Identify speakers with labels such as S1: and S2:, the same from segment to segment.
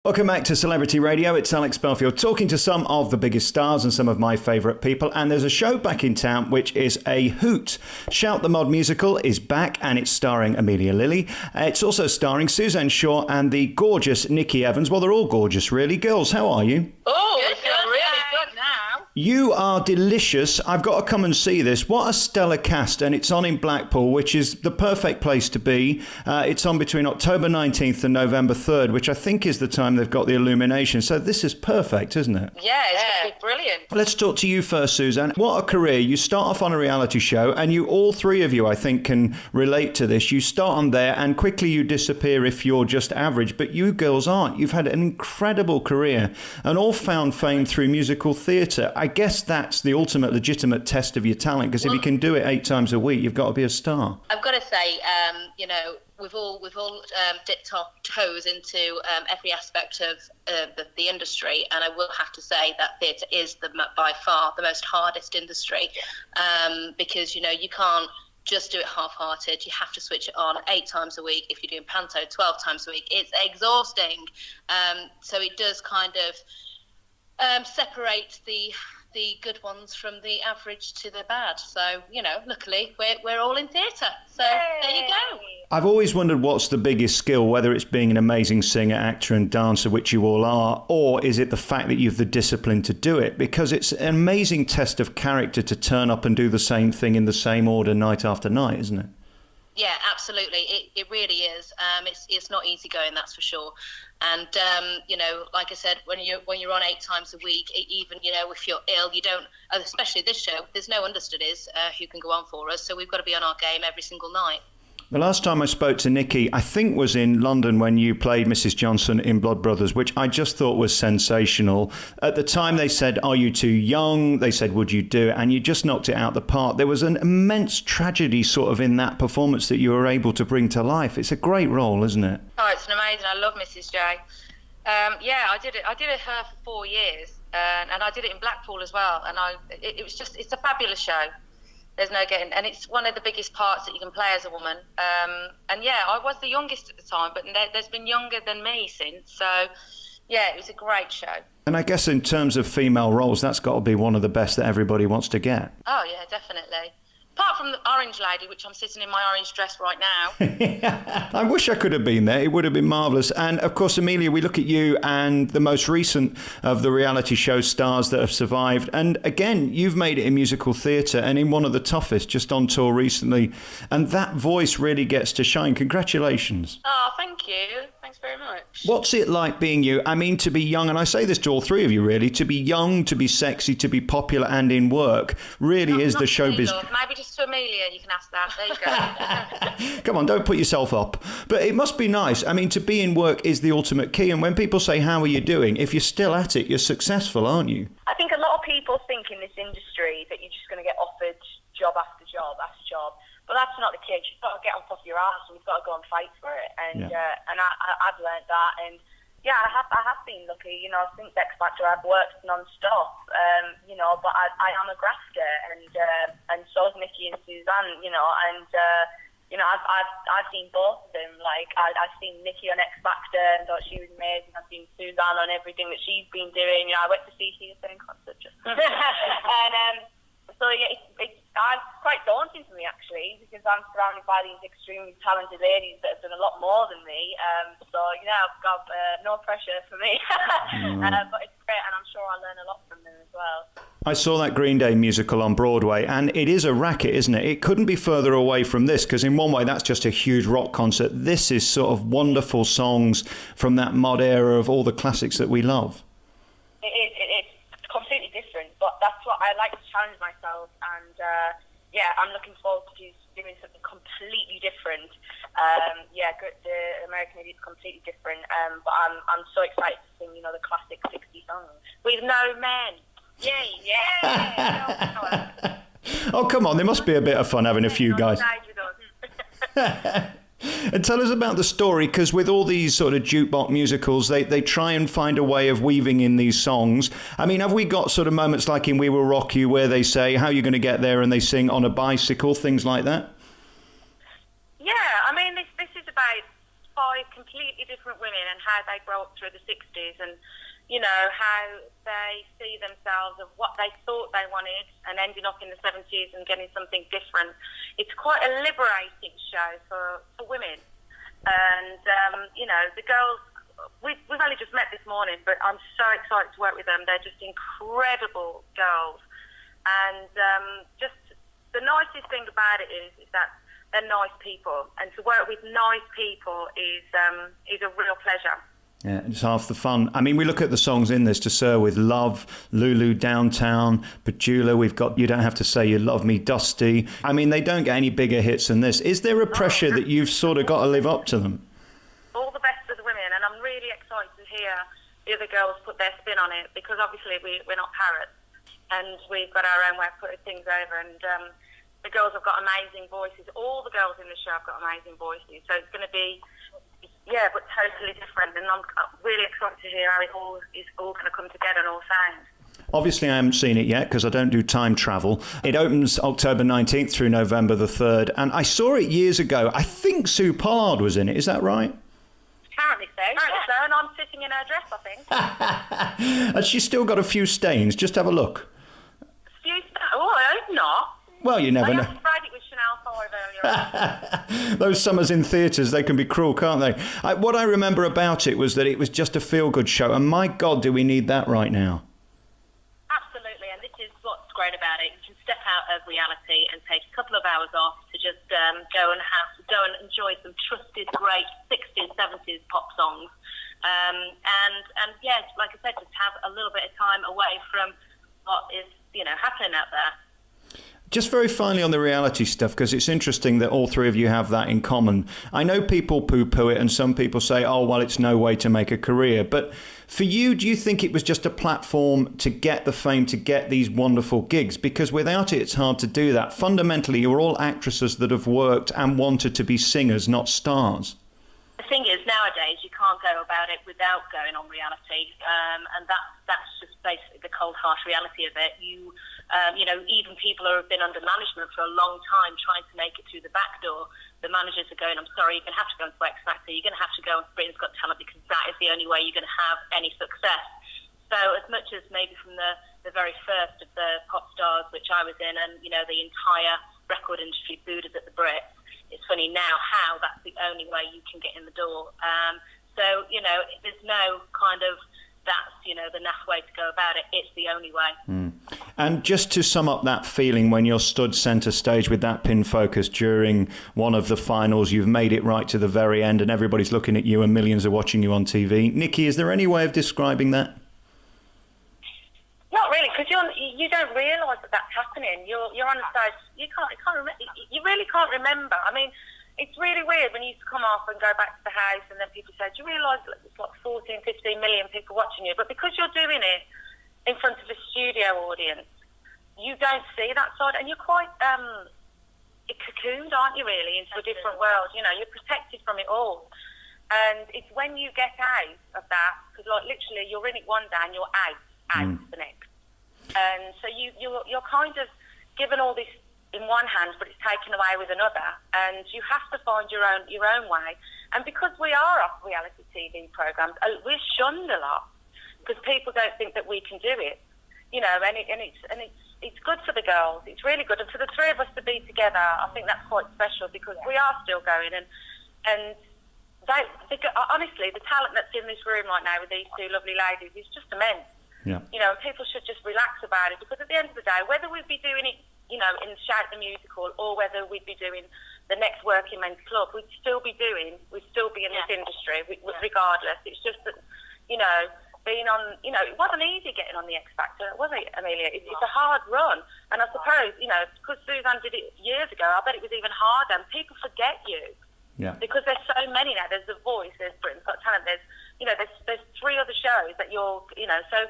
S1: Welcome back to Celebrity Radio. It's Alex Belfield talking to some of the biggest stars and some of my favourite people. And there's a show back in town which is a hoot. Shout the Mod musical is back and it's starring Amelia Lilly. It's also starring Suzanne Shaw and the gorgeous Niki Evans. Well, they're all gorgeous, really. Girls, how are you?
S2: Oh, we feel really good now.
S1: You are delicious. I've got to come and see this. What a stellar cast. And it's on in Blackpool, which is the perfect place to be. It's on between October 19th and November 3rd, which I think is the time they've got the illumination. So this is perfect, isn't it?
S2: Yeah, it's going to be brilliant.
S1: Let's talk to you first, Suzanne. What a career. You start off on a reality show, and you, all three of you, I think, can relate to this. You start on there, and quickly you disappear if you're just average. But you girls aren't. You've had an incredible career, and all found fame through musical theatre. I guess that's the ultimate legitimate test of your talent, because if you can do it 8 times a week, you've got to be a star.
S2: I've got to say, we've all dipped our toes into every aspect of the industry, and I will have to say that theatre is by far the most hardest industry, because you can't just do it half-hearted. You have to switch it on 8 times a week. If you're doing panto 12 times a week, it's exhausting. So it does kind of separate the good ones from the average to the bad. So, luckily we're all in theatre. So there you go.
S1: I've always wondered what's the biggest skill, whether it's being an amazing singer, actor and dancer, which you all are, or is it the fact that you've the discipline to do it? Because it's an amazing test of character to turn up and do the same thing in the same order night after night, isn't it?
S2: Yeah, absolutely. It really is. It's not easy going, that's for sure. And like I said, when you're on 8 times a week, even if you're ill, you don't. Especially this show, there's no understudies who can go on for us, so we've got to be on our game every single night.
S1: The last time I spoke to Niki, I think was in London when you played Mrs. Johnson in Blood Brothers, which I just thought was sensational. At the time they said, "Are you too young?" They said, "Would you do it?" And you just knocked it out the park. There was an immense tragedy sort of in that performance that you were able to bring to life. It's a great role, isn't it?
S3: Oh, it's amazing. I love Mrs. J. I did it. I did it her for 4 years, and I did it in Blackpool as well. And it's a fabulous show. There's no getting, and it's one of the biggest parts that you can play as a woman. I was the youngest at the time, but there's been younger than me since. So, yeah, it was a great show.
S1: And I guess in terms of female roles, that's got to be one of the best that everybody wants to get.
S3: Oh, yeah, definitely. Apart from the Orange Lady, which I'm sitting in my orange dress right now.
S1: I wish I could have been there. It would have been marvellous. And, of course, Amelia, we look at you and the most recent of the reality show stars that have survived. And, again, you've made it in musical theatre and in one of the toughest, just on tour recently. And that voice really gets to shine. Congratulations.
S3: Oh, thank you. Thanks very much.
S1: What's it like being you? I mean, to be young, and I say this to all three of you, really, to be young, to be sexy, to be popular and in work really is the showbiz.
S3: Maybe just to Amelia, you can ask that. There you go.
S1: Come on, don't put yourself up. But it must be nice. I mean, to be in work is the ultimate key. And when people say, how are you doing? If you're still at it, you're successful, aren't you?
S4: I think a lot of people think in this industry that you're just going to get offered job after job after job. But that's not the case. You've got to get on top of your arse and you've got to go and fight for it. And I've learned that. And yeah, I have been lucky. Since X Factor, I've worked non-stop. But I am a grafter, and so is Niki and Suzanne. I've seen both of them. Like I've seen Niki on X Factor and thought she was amazing. I've seen Suzanne on everything that she's been doing. I went to see her in concert just. And so yeah, it's quite daunting for me actually, because I'm surrounded by these extremely talented ladies that have done a lot more than me. I've got no pressure for me. But it's great, and I'm sure I'll learn a lot from them as well.
S1: I saw that Green Day musical on Broadway, and it is a racket, isn't it? It couldn't be further away from this, because in one way that's just a huge rock concert. This is sort of wonderful songs from that mod era of all the classics that we love.
S4: It's completely different, but that's what I like to challenge myself, and I'm looking forward to doing something completely different. The American Idiot's completely different, but I'm so excited to sing, the classic 60 songs with no men. Yay! Yeah.
S1: Oh, come on! There must be a bit of fun having a few guys. And tell us about the story, because with all these sort of jukebox musicals, they try and find a way of weaving in these songs. I mean, have we got sort of moments like in We Will Rock You where they say, how are you going to get there? And they sing on a bicycle, things like that?
S4: Yeah, I mean, this is about 5
S3: completely different women and how they grow up through the 60s and, you know, how they see themselves of what they thought they wanted and ending up in the 70s and getting something different. It's quite a liberating show for women. And, you know, the girls, we've only just met this morning, but I'm so excited to work with them. They're just incredible girls. And just the nicest thing about it is that they're nice people. And to work with nice people is a real pleasure.
S1: Yeah, it's half the fun. I mean, we look at the songs in this, To Sir with Love, Lulu, Downtown, Petula, we've got You Don't Have to Say You Love Me, Dusty. I mean, they don't get any bigger hits than this. Is there a pressure that you've sort of got to live up to them?
S3: All the best of the women, and I'm really excited to hear the other girls put their spin on it, because obviously we're not parrots, and we've got our own way of putting things over, and the girls have got amazing voices. All the girls in the show have got amazing voices, so it's going to be... Yeah, but totally different, and I'm really excited to hear how it all is all going to come together and all sound.
S1: Obviously, I haven't seen it yet because I don't do time travel. It opens October 19th through November the 3rd, and I saw it years ago. I think Sue Pollard was in it. Is that right?
S3: Apparently so, and I'm sitting in her dress, I think.
S1: And she's still got a few stains. Just have a look.
S3: Oh, I hope not.
S1: Well, you never know.
S3: I tried it with Chanel 5 earlier on.
S1: Those summers in theatres, they can be cruel, can't they? What I remember about it was that it was just a feel-good show, and my God, do we need that right now?
S2: Absolutely, and this is what's great about it. You can step out of reality and take a couple of hours off to just go and enjoy some trusted, great 60s, 70s pop songs. And yes, like I said, just have a little bit of time away from what is, you know, happening out there.
S1: Just very finally on the reality stuff, because it's interesting that all three of you have that in common. I know people poo-poo it and some people say, oh, well, it's no way to make a career. But for you, do you think it was just a platform to get the fame, to get these wonderful gigs? Because without it, it's hard to do that. Fundamentally, you're all actresses that have worked and wanted to be singers, not stars.
S2: The thing is, nowadays, you can't go about it without going on reality. And that's just basically the cold, harsh reality of it. You know, even people who have been under management for a long time trying to make it through the back door, the managers are going, I'm sorry, you're going to have to go into X Factor, you're going to have to go on Britain's Got Talent, because that is the only way you're going to have any success. So as much as maybe from the very first of the pop stars, which I was in, and, you know, the entire record industry booed us at the Brits, it's funny now how that's the only way you can get in the door. So, you know, there's no kind of, that's, you know, the naff way to go about it. It's the only way. Mm.
S1: And just to sum up that feeling when you're stood centre stage with that pin focus during one of the finals, you've made it right to the very end and everybody's looking at you and millions are watching you on TV. Niki, is there any way of describing that?
S3: Not really, because you don't realise that that's happening. You're on the stage. You really can't remember. I mean, it's really weird when you used to come off and go back to the house and then people say, do you realise that there's like 14, 15 million people watching you? But because you're doing it in front of a studio audience, you don't see that side, and you're quite cocooned, aren't you, really, into a different world. You know, you're protected from it all. And it's when you get out of that, because like literally you're in it one day and you're out the next. And so you're kind of given all this in one hand, but it's taken away with another, and you have to find your own way. And because we are off reality TV programs, we're shunned a lot because people don't think that we can do it, you know. And it's good for the girls. It's really good, and for the three of us to be together, I think that's quite special because we are still going. And honestly, the talent that's in this room right now with these two lovely ladies is just immense.
S1: Yeah.
S3: You know, people should just relax about it, because at the end of the day, whether we'd be doing it, you know, in Shout the Musical, or whether we'd be doing the next Working Men's Club, we'd still be in this industry, regardless. It's just that, you know, being on, you know, it wasn't easy getting on the X Factor, was it, Amelia? It's a hard run. And I suppose, you know, because Suzanne did it years ago, I bet it was even harder. And people forget you.
S1: Yeah.
S3: Because there's so many now. There's The Voice, there's Britain's Got Talent, there's three other shows that you're, you know, so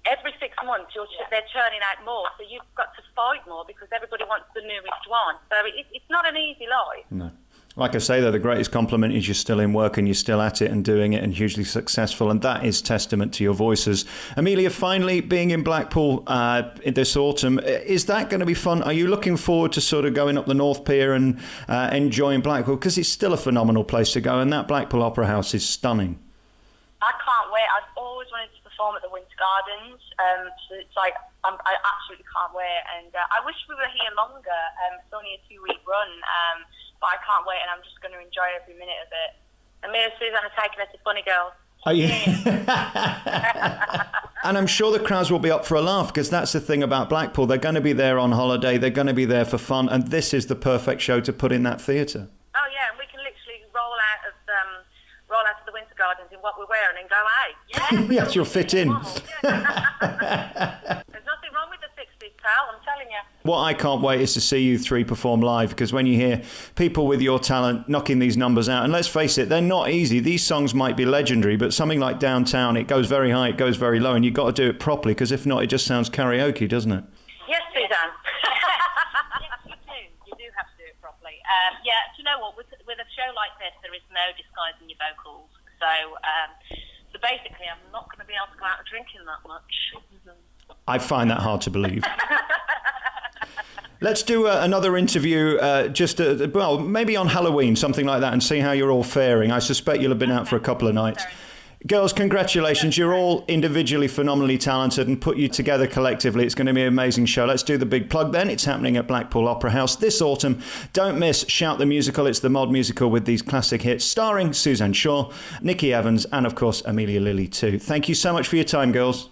S3: every 6 months they're churning out more. So you've got to fight more because everybody wants the newest one. So it's not an easy life.
S1: No. Like I say, though, the greatest compliment is you're still in work and you're still at it and doing it and hugely successful. And that is testament to your voices. Amelia, finally being in Blackpool this autumn, is that going to be fun? Are you looking forward to sort of going up the North Pier and enjoying Blackpool? Because it's still a phenomenal place to go. And that Blackpool Opera House is stunning.
S4: I can't wait. I've always wanted to perform at the Winter Gardens. So it's like, I absolutely can't wait. And I wish we were here longer. It's only a 2-week run. But I can't wait, and I'm just going to enjoy every minute of it. And me and Suzanne are taking us to Funny Girls.
S1: Are you? And I'm sure the crowds will be up for a laugh, because that's the thing about Blackpool. They're going to be there on holiday. They're going to be there for fun. And this is the perfect show to put in that theatre.
S3: Oh, yeah, and we can literally roll out of the Winter Gardens in what we're wearing and go, hey.
S1: Yes, you'll fit in.
S3: There's nothing wrong with the 60s, pal, I'm telling you.
S1: What I can't wait is to see you three perform live, because when you hear people with your talent knocking these numbers out, and let's face it, they're not easy. These songs might be legendary, but something like Downtown, it goes very high, it goes very low, and you've got to do it properly, because if not, it just sounds karaoke, doesn't it?
S3: Yes, Suzanne.
S4: Yes, you do. You do have to do it properly. Yeah, do you know what? With a show like this, there is no disguising your vocals. So basically, I'm not going to be able to go out drinking that much.
S1: I find that hard to believe. Let's do another interview, maybe on Halloween, something like that, and see how you're all faring. I suspect you'll have been out for a couple of nights. Girls, congratulations. You're all individually phenomenally talented, and put you together collectively, it's going to be an amazing show. Let's do the big plug then. It's happening at Blackpool Opera House this autumn. Don't miss Shout the Musical. It's the mod musical with these classic hits, starring Suzanne Shaw, Niki Evans, and of course, Amelia Lilly too. Thank you so much for your time, girls.